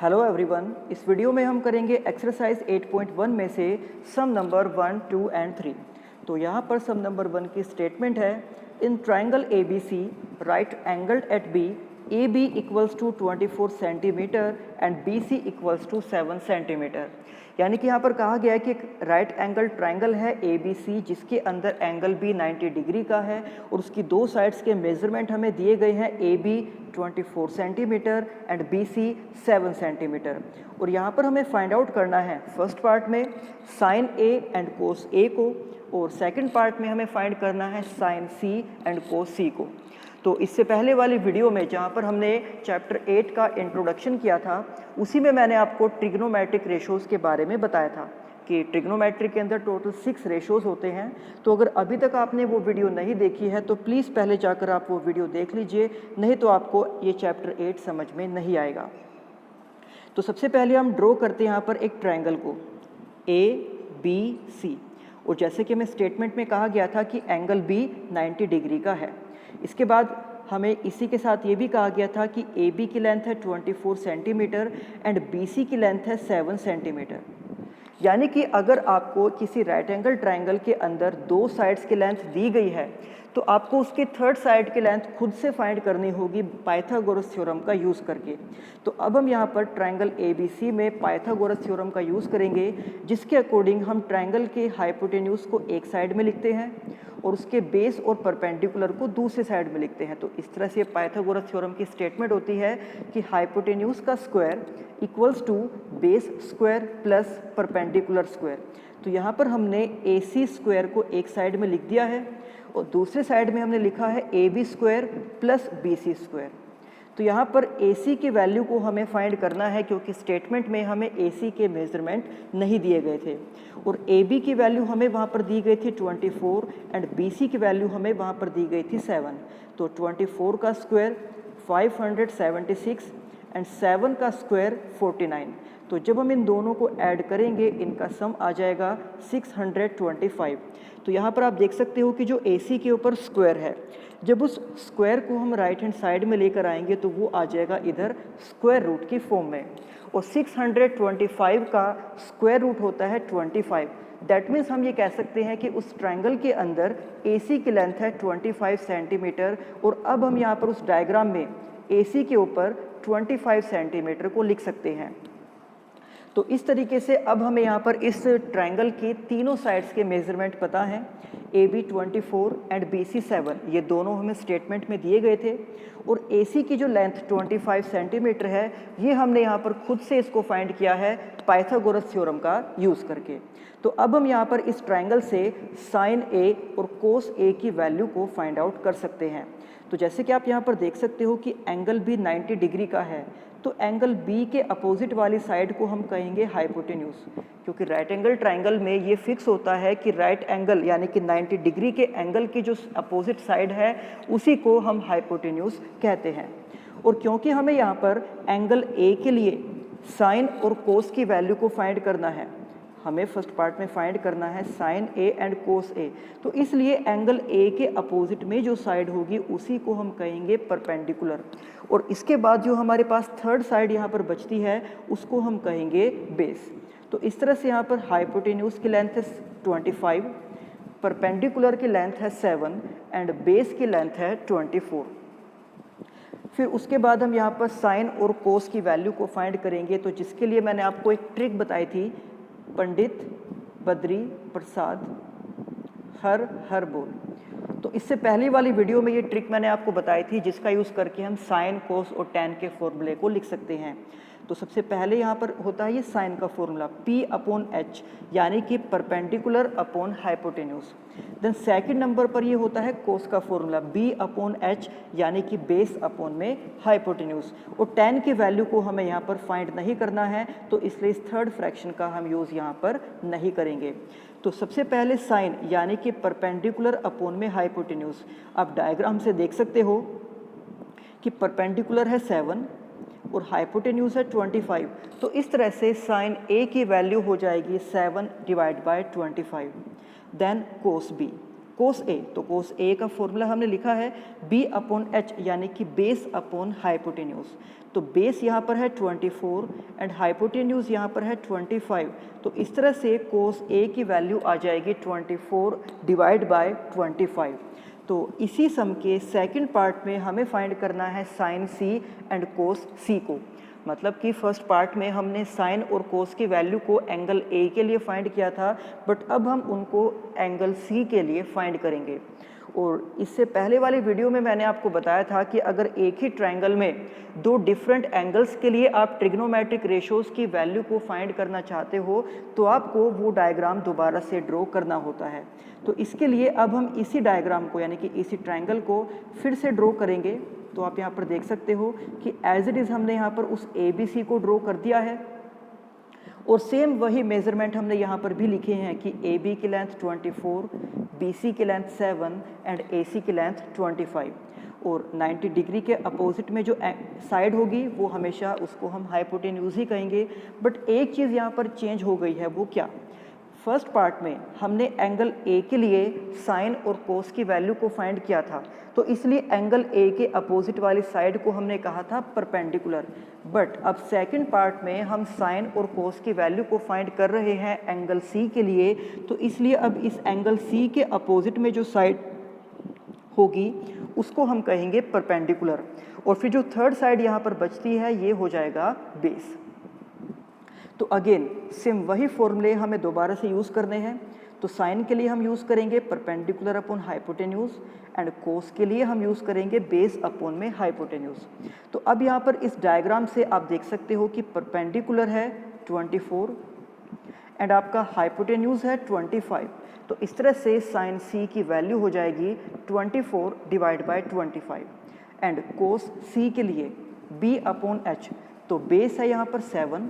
Hello everyone, इस video में हम करेंगे एक्सरसाइज 8.1 में से सम नंबर 1, 2 एंड 3। तो यहाँ पर सम नंबर 1 की स्टेटमेंट है, in triangle A B C right angled at B A B equals to 24 centimetre and B C equals to 7 centimetre. यानी कि यहाँ पर कहा गया है कि एक राइट एंगल ट्राइंगल है ए बी सी जिसके अंदर एंगल बी 90 डिग्री का है और उसकी दो साइड्स के मेजरमेंट हमें दिए गए हैं, A B 24 centimetre and B C 7 centimetre. और यहाँ पर हमें फाइंड आउट करना है फर्स्ट पार्ट में sine A and cos A को, और सेकंड पार्ट में हमें फाइंड करना है साइन सी एंड कोस सी को। तो इससे पहले वाली वीडियो में जहाँ पर हमने चैप्टर 8 का इंट्रोडक्शन किया था, उसी में मैंने आपको ट्रिग्नोमेट्रिक रेशोज़ के बारे में बताया था कि ट्रिग्नोमेट्री के अंदर टोटल 6 रेशोज़ होते हैं। तो अगर अभी तक आपने वो वीडियो नहीं देखी है तो प्लीज़ पहले जाकर आप वो वीडियो देख लीजिए, नहीं तो आपको ये चैप्टर 8 समझ में नहीं आएगा। तो सबसे पहले हम ड्रॉ करते हैं यहाँ पर एक ट्रायंगल को ए बी सी, और जैसे कि हमें स्टेटमेंट में कहा गया था कि एंगल बी 90 डिग्री का है। इसके बाद हमें इसी के साथ ये भी कहा गया था कि ए बी की लेंथ है 24 सेंटीमीटर एंड बी सी की लेंथ है 7 सेंटीमीटर। यानी कि अगर आपको किसी राइट एंगल ट्रायंगल के अंदर दो साइड्स की लेंथ दी गई है तो आपको उसकी थर्ड साइड की लेंथ खुद से फाइंड करनी होगी पाइथागोरस थ्योरम का यूज़ करके। तो अब हम यहाँ पर ट्रायंगल ए बी सी में पाइथागोरस थ्योरम का यूज़ करेंगे, जिसके अकॉर्डिंग हम ट्रायंगल के हाइपोटेन्यूज को एक साइड में लिखते हैं और उसके बेस और परपेंडिकुलर को दूसरी साइड में लिखते हैं। तो इस तरह से पाइथागोरस थ्योरम की स्टेटमेंट होती है कि हाइपोटेन्यूज का square equals to base square plus perpendicular square. तो यहाँ पर हमने ए सी स्क्वायर को एक साइड में लिख दिया है और दूसरे साइड में हमने लिखा है A B square plus B C square. तो यहाँ पर ए सी की वैल्यू को हमें फाइंड करना है क्योंकि स्टेटमेंट में हमें ए सी के मेजरमेंट नहीं दिए गए थे, और ए बी की वैल्यू हमें वहाँ पर दी गई थी 24 एंड बी सी की वैल्यू हमें वहाँ पर दी गई थी 7। तो 24 का स्क्वायर 576 एंड 7 का स्क्वायर 49। तो जब हम इन दोनों को ऐड करेंगे इनका सम आ जाएगा 625। तो यहाँ पर आप देख सकते हो कि जो ए सी के ऊपर स्क्वायर है, जब उस स्क्वायर को हम राइट हैंड साइड में लेकर आएंगे तो वो आ जाएगा इधर स्क्वायर रूट की फॉर्म में, और 625 का स्क्वायर रूट होता है 25। दैट मीन्स हम ये कह सकते हैं कि उस ट्रायंगल के अंदर ए सी की लेंथ है 25 सेंटीमीटर। और अब हम यहाँ पर उस डायग्राम में ए सी के ऊपर 25 सेंटीमीटर को लिख सकते हैं। तो इस तरीके से अब हमें यहाँ पर इस ट्रायंगल की तीनों साइड्स के मेजरमेंट पता हैं, A B 24 and B C 7, ये दोनों हमें स्टेटमेंट में दिए गए थे। और ए सी की जो लेंथ 25 सेंटीमीटर है, ये हमने यहाँ पर खुद से इसको फाइंड किया है पाइथागोरस थ्योरम का यूज़ करके। तो अब हम यहाँ पर इस ट्रायंगल से साइन ए और कोस ए की वैल्यू को फाइंड आउट कर सकते हैं। तो जैसे कि आप यहाँ पर देख सकते हो कि एंगल बी 90 डिग्री का है, तो एंगल बी के अपोजिट वाली साइड को हम कहेंगे हाइपोटेन्यूज, क्योंकि राइट एंगल ट्रायंगल में ये फिक्स होता है कि राइट एंगल यानी कि 90 डिग्री के एंगल की जो अपोजिट साइड है उसी को हम हाइपोटेन्यूज कहते हैं। और क्योंकि हमें यहाँ पर एंगल ए के लिए साइन और कोस की वैल्यू को फाइंड करना है, हमें फर्स्ट पार्ट में फाइंड करना है sign A and cos A, तो इसलिए एंगल ए के अपोजिट में जो साइड होगी उसी को हम कहेंगे परपेंडिकुलर। और इसके बाद जो हमारे पास थर्ड साइड यहाँ पर बचती है उसको हम कहेंगे बेस। तो इस तरह से यहाँ पर हाइपोटेन्यूज की लेंथ है 25, परपेंडिकुलर की लेंथ है 7 एंड बेस की लेंथ है 24। फिर उसके बाद हम यहाँ पर साइन और कोस की वैल्यू को फाइंड करेंगे, तो जिसके लिए मैंने आपको एक ट्रिक बताई थी, पंडित बद्री प्रसाद हर हर बोल। तो इससे पहली वाली वीडियो में ये ट्रिक मैंने आपको बताई थी जिसका यूज़ करके हम साइन कोस और टैन के फॉर्मूले को लिख सकते हैं। तो सबसे पहले यहाँ पर होता है ये साइन का फॉर्मूला P अपॉन H, यानी कि perpendicular upon hypotenuse. Then second number पर ये होता है कोस का फॉर्मूला B अपॉन H, यानी कि बेस अपॉन में हाइपोटेन्यूज। और टैन की वैल्यू को हमें यहाँ पर फाइंड नहीं करना है, तो इसलिए इस थर्ड फ्रैक्शन का हम यूज़ यहाँ पर नहीं करेंगे। तो सबसे पहले साइन यानी कि परपेंडिकुलर अपॉन में हाइपोटेन्यूज। आप डायग्राम से देख सकते हो कि परपेंडिकुलर है 7 और हाइपोटेन्यूज है 25। तो इस तरह से साइन ए की वैल्यू हो जाएगी 7 divide by 25। Then cos B, cos A, तो कोस ए का फॉर्मूला हमने लिखा है b अपॉन एच, यानी कि बेस अपॉन हाइपोटेन्यूज। तो बेस यहाँ पर है 24 एंड हाइपोटेन्यूज यहाँ पर है 25। तो इस तरह से कोस ए की वैल्यू आ जाएगी 24 डिवाइड बाय 25। तो इसी सम के सेकंड पार्ट में हमें फाइंड करना है साइन सी एंड कोस सी को। मतलब कि फर्स्ट पार्ट में हमने साइन और कोस की वैल्यू को एंगल ए के लिए फाइंड किया था, बट अब हम उनको एंगल सी के लिए फाइंड करेंगे। और इससे पहले वाली वीडियो में मैंने आपको बताया था कि अगर एक ही ट्रायंगल में दो डिफरेंट एंगल्स के लिए आप ट्रिग्नोमेट्रिक रेशोज़ की वैल्यू को फाइंड करना चाहते हो तो आपको वो डायग्राम दोबारा से ड्रॉ करना होता है। तो इसके लिए अब हम इसी डायग्राम को, यानी कि इसी ट्रायंगल को फिर से ड्रॉ करेंगे। तो आप यहाँ पर देख सकते हो कि एज इट इज़ हमने यहाँ पर उस ABC को ड्रॉ कर दिया है और सेम वही मेजरमेंट हमने यहाँ पर भी लिखे हैं कि AB की लेंथ 24, BC की लेंथ 7 एंड AC की लेंथ 25। और 90 डिग्री के अपोजिट में जो साइड होगी वो हमेशा उसको हम हाइपोटेन्यूज ही कहेंगे। बट एक चीज़ यहाँ पर चेंज हो गई है, वो क्या? फर्स्ट पार्ट में हमने एंगल ए के लिए साइन और कोस की वैल्यू को फाइंड किया था, तो इसलिए एंगल ए के अपोजिट वाली साइड को हमने कहा था परपेंडिकुलर। बट अब सेकंड पार्ट में हम साइन और कोस की वैल्यू को फाइंड कर रहे हैं एंगल सी के लिए, तो इसलिए अब इस एंगल सी के अपोजिट में जो साइड होगी उसको हम कहेंगे परपेंडिकुलर। और फिर जो थर्ड साइड यहाँ पर बचती है ये हो जाएगा बेस। तो अगेन सेम वही फॉर्मूले हमें दोबारा से यूज़ करने हैं। तो साइन के लिए हम यूज़ करेंगे perpendicular upon hypotenuse and cos के लिए हम यूज़ करेंगे बेस अपॉन में हाइपोटेन्यूज। तो अब यहाँ पर इस डायग्राम से आप देख सकते हो कि परपेंडिकुलर है 24 एंड आपका हाइपोटेन्यूज है 25। तो इस तरह से साइन सी की वैल्यू हो जाएगी 24 डिवाइड बाय 25 एंड कोस सी के लिए b अपॉन एच, तो बेस है यहाँ पर 7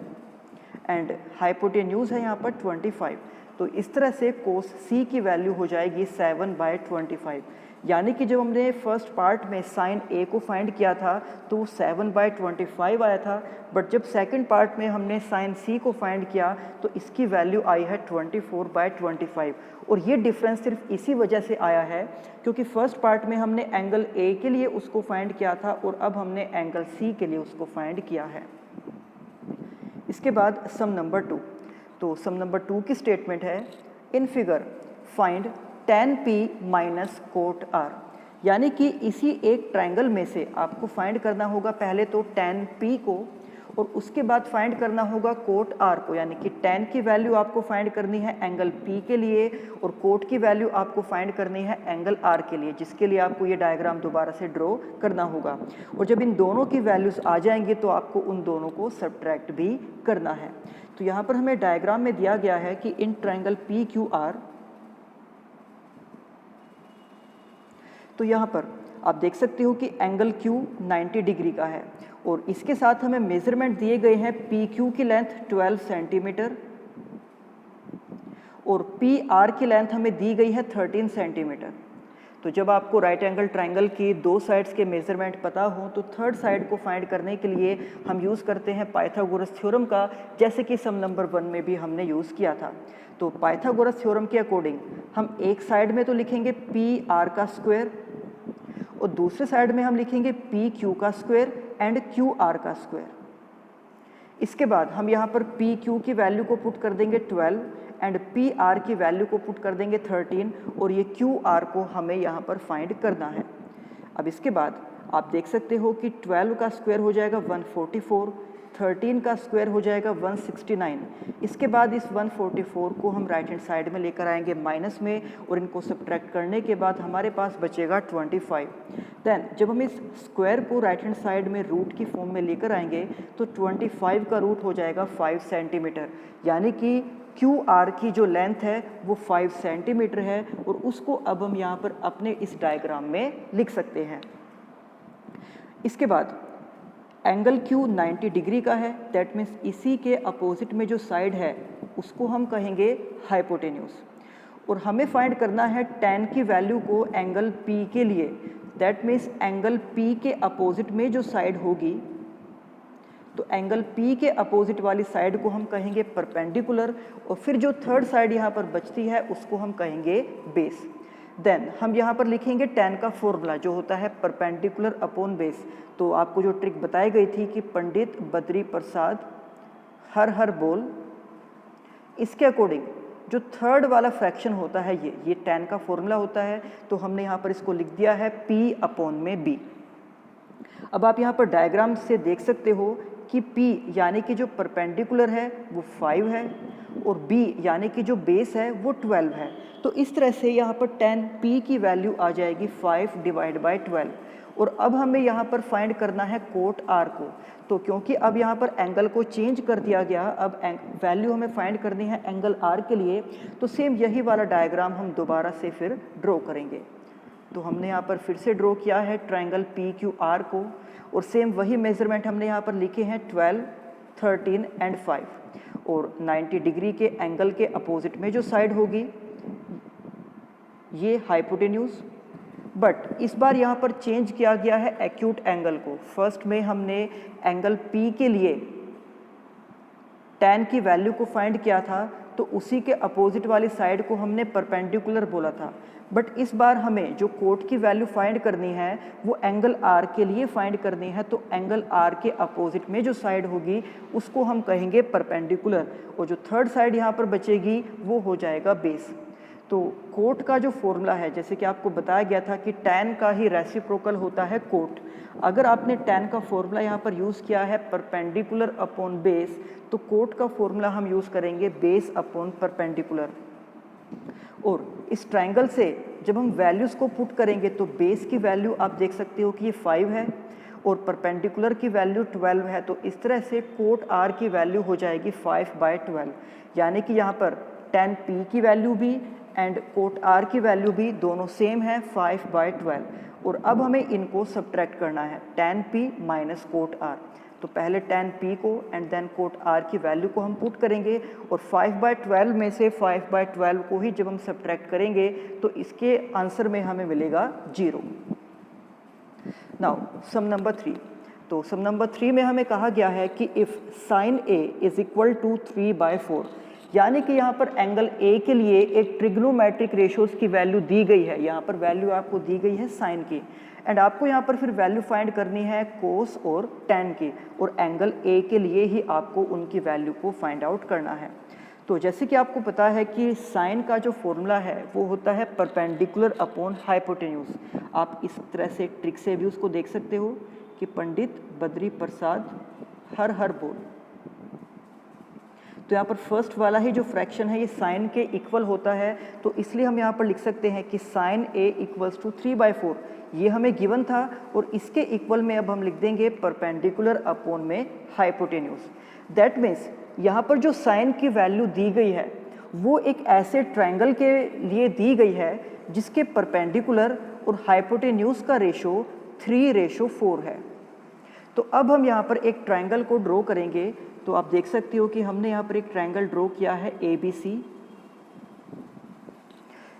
एंड हाइपोटेन्यूज है यहाँ पर 25। तो इस तरह से कोस सी की वैल्यू हो जाएगी 7/25। यानी कि जब हमने फर्स्ट पार्ट में साइन ए को फाइंड किया था तो 7/25 आया था, बट जब सेकंड पार्ट में हमने साइन सी को फाइंड किया तो इसकी वैल्यू आई है 24/25। और ये डिफरेंस सिर्फ इसी वजह से आया है क्योंकि फर्स्ट पार्ट में हमने एंगल ए के लिए उसको फाइंड किया था और अब हमने एंगल सी के लिए उसको फाइंड किया है। इसके बाद सम नंबर 2। तो सम नंबर 2 की स्टेटमेंट है in figure find tan p minus cot r। यानी कि इसी एक ट्रायंगल में से आपको फाइंड करना होगा पहले तो tan p को और उसके बाद फाइंड करना होगा कोट r को। यानी कि tan की वैल्यू आपको फाइंड करनी है एंगल p के लिए और कोट की वैल्यू आपको फाइंड करनी है एंगल r के लिए, जिसके लिए आपको ये डायग्राम दोबारा से ड्रॉ करना होगा। और जब इन दोनों की वैल्यूज आ जाएंगी तो आपको उन दोनों को सब्ट्रैक्ट भी करना है। तो यहाँ पर हमें डायग्राम में दिया गया है कि in triangle P Q R, तो यहाँ पर आप देख सकते हो कि एंगल Q 90 डिग्री का है और इसके साथ हमें मेजरमेंट दिए गए हैं PQ की लेंथ 12 सेंटीमीटर और PR की लेंथ हमें दी गई है 13 सेंटीमीटर। तो जब आपको राइट एंगल ट्रायंगल की दो साइड्स के मेजरमेंट पता हो तो थर्ड साइड को फाइंड करने के लिए हम यूज़ करते हैं पाइथागोरस थ्योरम का, जैसे कि सम नंबर 1 में भी हमने यूज़ किया था। तो पाइथागोरस थ्योरम के अकॉर्डिंग हम एक साइड में तो लिखेंगे PR का स्क्वायर और दूसरे साइड में हम लिखेंगे PQ का स्क्वायर एंड QR का स्क्वायर। इसके बाद हम यहाँ पर PQ की वैल्यू को पुट कर देंगे 12 एंड PR की वैल्यू को पुट कर देंगे 13 और ये QR को हमें यहाँ पर फाइंड करना है। अब इसके बाद आप देख सकते हो कि 12 का स्क्वायर हो जाएगा 144, 13 का स्क्वायर हो जाएगा 169। इसके बाद इस 144 को हम राइट हैंड साइड में लेकर आएंगे माइनस में और इनको सब्ट्रैक्ट करने के बाद हमारे पास बचेगा 25। देन जब हम इस स्क्वायर को राइट हैंड साइड में रूट की फॉर्म में लेकर आएंगे तो 25 का रूट हो जाएगा 5 सेंटीमीटर। यानी कि QR की जो लेंथ है वो 5 सेंटीमीटर है और उसको अब हम यहाँ पर अपने इस डायग्राम में लिख सकते हैं। इसके बाद एंगल Q 90 डिग्री का है, दैट मीन्स इसी के अपोजिट में जो साइड है उसको हम कहेंगे हाइपोटेन्यूज और हमें फाइंड करना है tan की वैल्यू को एंगल P के लिए, दैट मीन्स एंगल P के अपोजिट में जो साइड होगी तो एंगल P के अपोजिट वाली साइड को हम कहेंगे परपेंडिकुलर और फिर जो थर्ड साइड यहाँ पर बचती है उसको हम कहेंगे बेस। देन हम यहाँ पर लिखेंगे tan का फॉर्मूला जो होता है परपेंडिकुलर अपॉन बेस। तो आपको जो ट्रिक बताई गई थी कि पंडित बद्री प्रसाद हर हर बोल, इसके अकॉर्डिंग जो थर्ड वाला फ्रैक्शन होता है ये tan का फॉर्मूला होता है। तो हमने यहाँ पर इसको लिख दिया है P अपॉन में B। अब आप यहाँ पर डायग्राम से देख सकते हो कि P यानी कि जो परपेंडिकुलर है वो 5 है और B यानी कि जो बेस है वो 12 है। तो इस तरह से यहाँ पर tan P की वैल्यू आ जाएगी 5 डिवाइड बाई 12। और अब हमें यहाँ पर फाइंड करना है कोट R को। तो क्योंकि अब यहाँ पर एंगल को चेंज कर दिया गया, अब वैल्यू हमें फाइंड करनी है एंगल R के लिए, तो सेम यही वाला डायग्राम हम दोबारा से फिर ड्रॉ करेंगे। तो हमने यहाँ पर फिर से ड्रॉ किया है ट्रायंगल PQR को और सेम वही मेजरमेंट हमने यहाँ पर लिखे हैं 12, 13 एंड 5। और 90 डिग्री के एंगल के अपोजिट में जो साइड होगी ये हाइपोटेन्यूज। बट इस बार यहाँ पर चेंज किया गया है एक्यूट एंगल को। फर्स्ट में हमने एंगल P के लिए tan की वैल्यू को फाइंड किया था, तो उसी के अपोजिट वाली साइड को हमने परपेंडिकुलर बोला था। बट इस बार हमें जो कोट की वैल्यू फाइंड करनी है वो एंगल R के लिए फाइंड करनी है। तो एंगल R के अपोजिट में जो साइड होगी उसको हम कहेंगे परपेंडिकुलर, और जो थर्ड साइड यहाँ पर बचेगी वो हो जाएगा बेस। तो कोट का जो फॉर्मूला है, जैसे कि आपको बताया गया था कि tan का ही रेसिप्रोकल होता है कोट। अगर आपने tan का फॉर्मूला यहाँ पर यूज़ किया है परपेंडिकुलर अपॉन बेस, तो कोट का फॉर्मूला हम यूज़ करेंगे बेस अपॉन परपेंडिकुलर। और इस ट्रायंगल से जब हम वैल्यूज़ को पुट करेंगे तो बेस की वैल्यू आप देख सकते हो कि ये 5 है और परपेंडिकुलर की वैल्यू 12 है। तो इस तरह से कोट R की वैल्यू हो जाएगी 5/12, यानी कि यहाँ पर tan P की वैल्यू भी एंड कोट R की वैल्यू भी दोनों सेम है 5/12। और अब हमें इनको सब्ट्रैक्ट करना है tan P minus cot R। तो पहले tan P को एंड देन कोट R की वैल्यू को हम पुट करेंगे और 5/12 में से 5/12 को ही जब हम सब्ट्रैक्ट करेंगे तो इसके आंसर में हमें मिलेगा 0। Now sum number 3। तो सम नंबर 3 में हमें कहा गया है कि if sin A is equal to 3/4, यानी कि यहाँ पर एंगल A के लिए एक ट्रिग्नोमेट्रिक रेशियोज की वैल्यू दी गई है। यहाँ पर वैल्यू आपको दी गई है साइन की, एंड आपको यहाँ पर फिर वैल्यू फाइंड करनी है कोस और tan की, और एंगल A के लिए ही आपको उनकी वैल्यू को फाइंड आउट करना है। तो जैसे कि आपको पता है कि साइन का जो फॉर्मूला है वो होता है परपेंडिकुलर अपॉन हाइपोटेन्यूज। आप इस तरह से ट्रिक से भी उसको देख सकते हो कि पंडित बद्री प्रसाद हर हर बोल। तो यहाँ पर फर्स्ट वाला ही जो फ्रैक्शन है ये साइन के इक्वल होता है, तो इसलिए हम यहाँ पर लिख सकते हैं कि साइन A इक्वल्स टू 3/4। ये हमें गिवन था और इसके इक्वल में अब हम लिख देंगे परपेंडिकुलर अपॉन में हाइपोटेन्यूज। दैट मीन्स यहाँ पर जो साइन की वैल्यू दी गई है वो एक ऐसे ट्रायंगल के लिए दी गई है जिसके परपेंडिकुलर और हाइपोटेन्यूज का रेशो 3/4 है। तो अब हम यहाँ पर एक ट्रायंगल को ड्रॉ करेंगे। तो आप देख सकते हो कि हमने यहाँ पर एक ट्रायंगल ड्रॉ किया है ABC,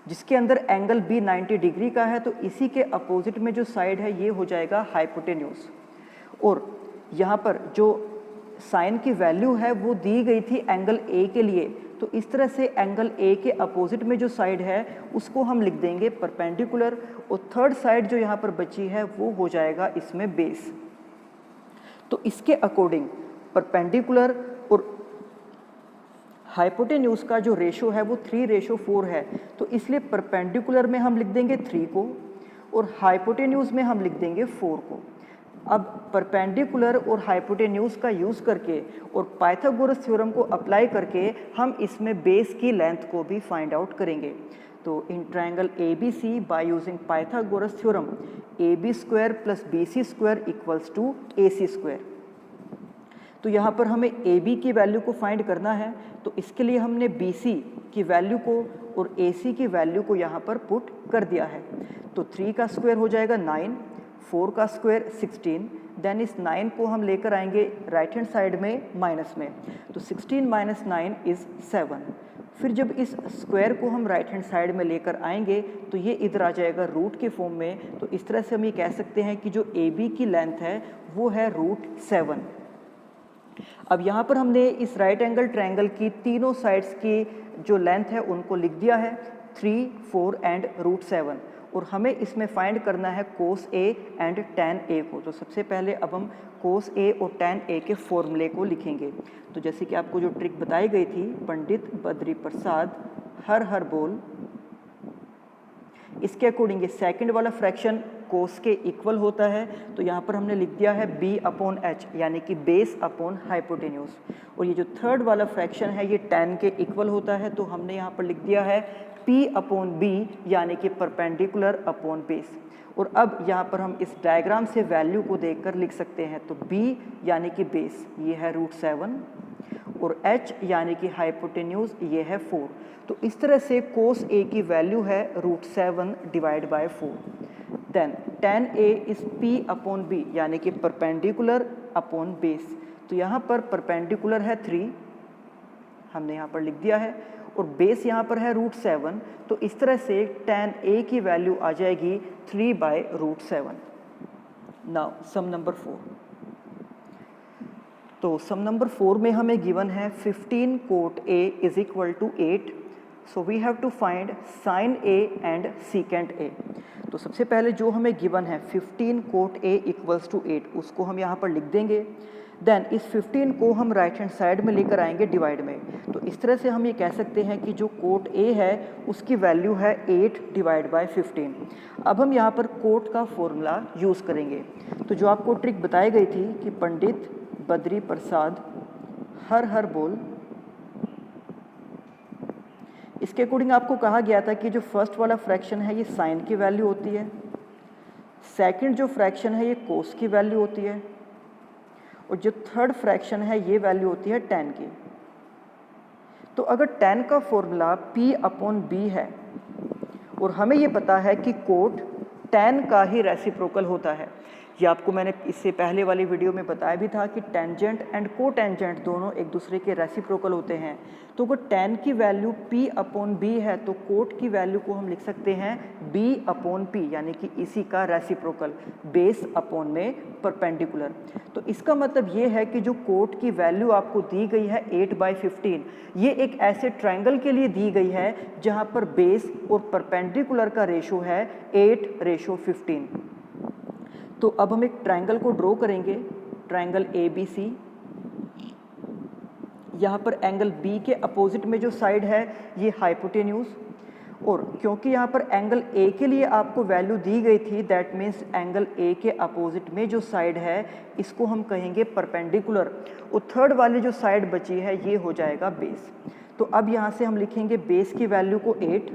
जिसके अंदर एंगल B 90 डिग्री का है। तो इसी के अपोजिट में जो साइड है ये हो जाएगा हाइपोटेन्यूज। और यहाँ पर जो साइन की वैल्यू है वो दी गई थी एंगल A के लिए, तो इस तरह से एंगल A के अपोजिट में जो साइड है उसको हम लिख देंगे परपेंडिकुलर, और थर्ड साइड जो यहाँ पर बची है वो हो जाएगा इसमें बेस। तो इसके अकॉर्डिंग परपेंडिकुलर और हाइपोटेन्यूज का जो रेशो है वो 3/4 है। तो इसलिए परपेंडिकुलर में हम लिख देंगे 3 को और हाइपोटेन्यूज में हम लिख देंगे 4 को। अब परपेंडिकुलर और हाइपोटेन्यूज का यूज़ करके और पाइथागोरस थ्योरम को अप्लाई करके हम इसमें बेस की लेंथ को भी फाइंड आउट करेंगे। तो in triangle ABC by using Pythagoras theorem AB² + BC² equals to AC²। तो यहाँ पर हमें AB की वैल्यू को फाइंड करना है, तो इसके लिए हमने BC की वैल्यू को और AC की वैल्यू को यहाँ पर पुट कर दिया है। तो 3 का स्क्वायर हो जाएगा 9, 4 का स्क्वायर 16, देन इस 9 को हम लेकर आएंगे राइट हैंड साइड में माइनस में, तो 16 - 9 इज़ 7। फिर जब इस स्क्वायर को हम राइट हैंड साइड में लेकर आएंगे तो ये इधर आ जाएगा रूट के फॉर्म में। तो इस तरह से हम ये कह सकते हैं कि जो AB की लेंथ है वो है √7। अब यहाँ पर हमने इस राइट एंगल ट्रायंगल की तीनों साइड्स की जो लेंथ है उनको लिख दिया है। 3, 4 एंड √7 और हमें इसमें फाइंड करना है कोस ए एंड tan ए को। तो सबसे पहले अब हम कोस ए और tan ए के फॉर्मूले को लिखेंगे। तो जैसे कि आपको जो ट्रिक बताई गई थी, पंडित बद्री प्रसाद हर बोल, इसके अकॉर्डिंग ये सेकंड वाला फ्रैक्शन कोस के इक्वल होता है। तो यहाँ पर हमने लिख दिया है b/h यानी कि बेस अपॉन हाइपोटेन्यूज। और ये जो थर्ड वाला फ्रैक्शन है ये tan के इक्वल होता है, तो हमने यहाँ पर लिख दिया है p/b यानी कि परपेंडिकुलर अपॉन बेस। और अब यहाँ पर हम इस डायग्राम से वैल्यू को देखकर लिख सकते हैं। तो b यानी कि बेस ये है √7 और h यानी कि हाइपोटेन्यूज ये है 4। तो इस तरह से कोस ए की वैल्यू है √7 divide by 4। Then tan a is p/b यानी कि परपेंडिकुलर अपॉन बेस। तो यहाँ पर परपेंडिकुलर है 3, हमने यहाँ पर लिख दिया है, और बेस यहाँ पर है √7। तो इस तरह से tan a की वैल्यू आ जाएगी 3/√7। Now sum number 4। तो सम नंबर 4 में हमें गिवन है 15 cot a is equal to 8। So we have to find sin a and secant a। तो सबसे पहले जो हमें गिवन है 15 cot a इक्वल्स टू 8, उसको हम यहाँ पर लिख देंगे। देन इस 15 को हम राइट हैंड साइड में लेकर आएंगे डिवाइड में। तो इस तरह से हम ये कह सकते हैं कि जो कोट ए है उसकी वैल्यू है 8 डिवाइड बाय 15। अब हम यहाँ पर कोट का फॉर्मूला यूज़ करेंगे। तो जो आपको ट्रिक बताई गई थी कि पंडित बद्री प्रसाद हर बोल, इसके अकॉर्डिंग आपको कहा गया था कि जो फर्स्ट वाला फ्रैक्शन है ये साइन की वैल्यू होती है, सेकंड जो फ्रैक्शन है ये कोस की वैल्यू होती है, और जो थर्ड फ्रैक्शन है ये वैल्यू होती है tan की। तो अगर tan का फॉर्मूला p/b है और हमें ये पता है कि कोट tan का ही रेसिप्रोकल होता है, ये आपको मैंने इससे पहले वाली वीडियो में बताया भी था कि टेंजेंट एंड कोटेंजेंट दोनों एक दूसरे के रेसिप्रोकल होते हैं। तो अगर tan की वैल्यू p/b है तो कोट की वैल्यू को हम लिख सकते हैं b/p यानी कि इसी का रेसिप्रोकल, बेस अपॉन में परपेंडिकुलर। तो इसका मतलब ये है कि जो कोट की वैल्यू आपको दी गई है 8/15, ये एक ऐसे ट्रायंगल के लिए दी गई है जहाँ पर बेस और परपेंडिकुलर का रेशो है 8:15। तो अब हम एक ट्रायंगल को ड्रॉ करेंगे, ट्रायंगल ABC। यहाँ पर एंगल B के अपोजिट में जो साइड है ये हाइपोटेन्यूज, और क्योंकि यहाँ पर एंगल A के लिए आपको वैल्यू दी गई थी, दैट मीन्स एंगल A के अपोजिट में जो साइड है इसको हम कहेंगे परपेंडिकुलर, और थर्ड वाली जो साइड बची है ये हो जाएगा बेस। तो अब यहाँ से हम लिखेंगे बेस की वैल्यू को 8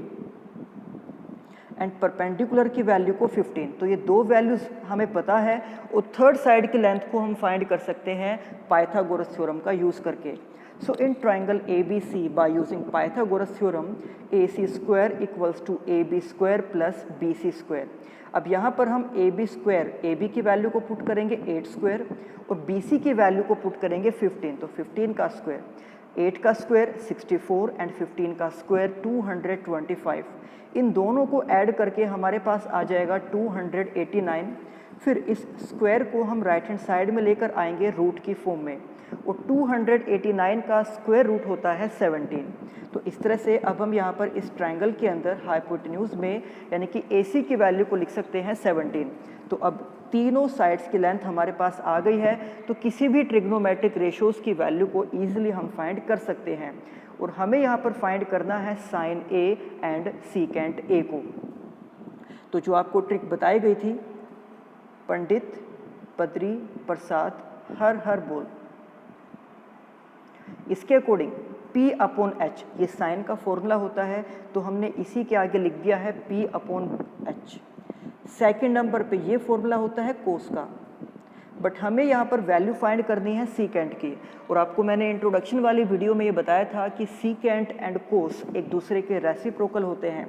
एंड परपेंडिकुलर की वैल्यू को 15। तो ये दो वैल्यूज हमें पता है, और थर्ड साइड की लेंथ को हम फाइंड कर सकते हैं पाइथागोरस थ्योरम का यूज़ करके। So in triangle ABC by using Pythagoras theorem AC² equals to AB² plus BC²। अब यहाँ पर हम AB की वैल्यू को पुट करेंगे 8² और BC की वैल्यू को पुट करेंगे 15। तो 15 का स्क्वायर, 8 का स्क्वायर 64 एंड 15 का स्क्वायर 225। इन दोनों को ऐड करके हमारे पास आ जाएगा 289। फिर इस स्क्वायर को हम राइट हैंड साइड में लेकर आएंगे रूट की फॉर्म में, और 289 का स्क्वायर रूट होता है 17। तो इस तरह से अब हम यहाँ पर इस ट्रायंगल के अंदर हाइपोटेन्यूज में यानी कि AC की वैल्यू को लिख सकते हैं 17। तो अब तीनों साइड्स की लेंथ हमारे पास आ गई है, तो किसी भी ट्रिग्नोमेट्रिक रेशोज़ की वैल्यू को ईजिली हम फाइंड कर सकते हैं। और हमें यहाँ पर फाइंड करना है sin A and secant A को। तो जो आपको ट्रिक बताई गई थी, पंडित बद्री प्रसाद हर बोल, इसके अकॉर्डिंग p/h ये साइन का फॉर्मूला होता है, तो हमने इसी के आगे लिख दिया है p/h। सेकंड नंबर पे ये फॉर्मूला होता है कोस का, बट हमें यहाँ पर वैल्यू फाइंड करनी है सीकेंट की। और आपको मैंने इंट्रोडक्शन वाली वीडियो में ये बताया था कि सीकेंट एंड कोस एक दूसरे के रेसिप्रोकल होते हैं।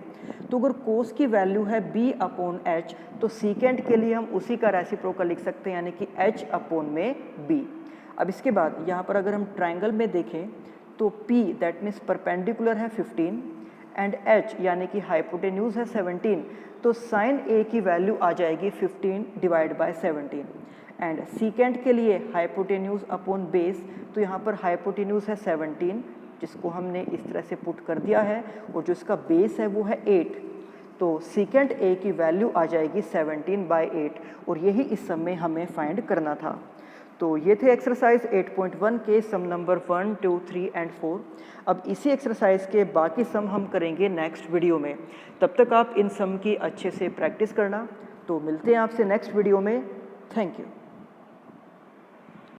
तो अगर कोस की वैल्यू है b/h तो सीकेंट के लिए हम उसी का रेसिप्रोकल लिख सकते हैं, यानी कि h/b। अब इसके बाद यहाँ पर अगर हम ट्रायंगल में देखें तो p दैट मीन्स परपेंडिकुलर है 15 एंड h यानी कि हाइपोटेन्यूज है 17। तो sin A की वैल्यू आ जाएगी 15 डिवाइड बाय 17। एंड सीकेंट के लिए हाइपोटेन्यूज अपॉन बेस, तो यहाँ पर हाइपोटेन्यूज है 17 जिसको हमने इस तरह से पुट कर दिया है, और जो इसका बेस है वो है 8, तो सेकेंड ए की वैल्यू आ जाएगी 17/8, और यही इस सम में हमें फाइंड करना था। तो ये थे एक्सरसाइज 8.1 के सम नंबर 1, 2, 3 एंड 4। अब इसी एक्सरसाइज के बाकी सम हम करेंगे नेक्स्ट वीडियो में। तब तक आप इन सम की अच्छे से प्रैक्टिस करना। तो मिलते हैं आपसे नेक्स्ट वीडियो में। Thank you.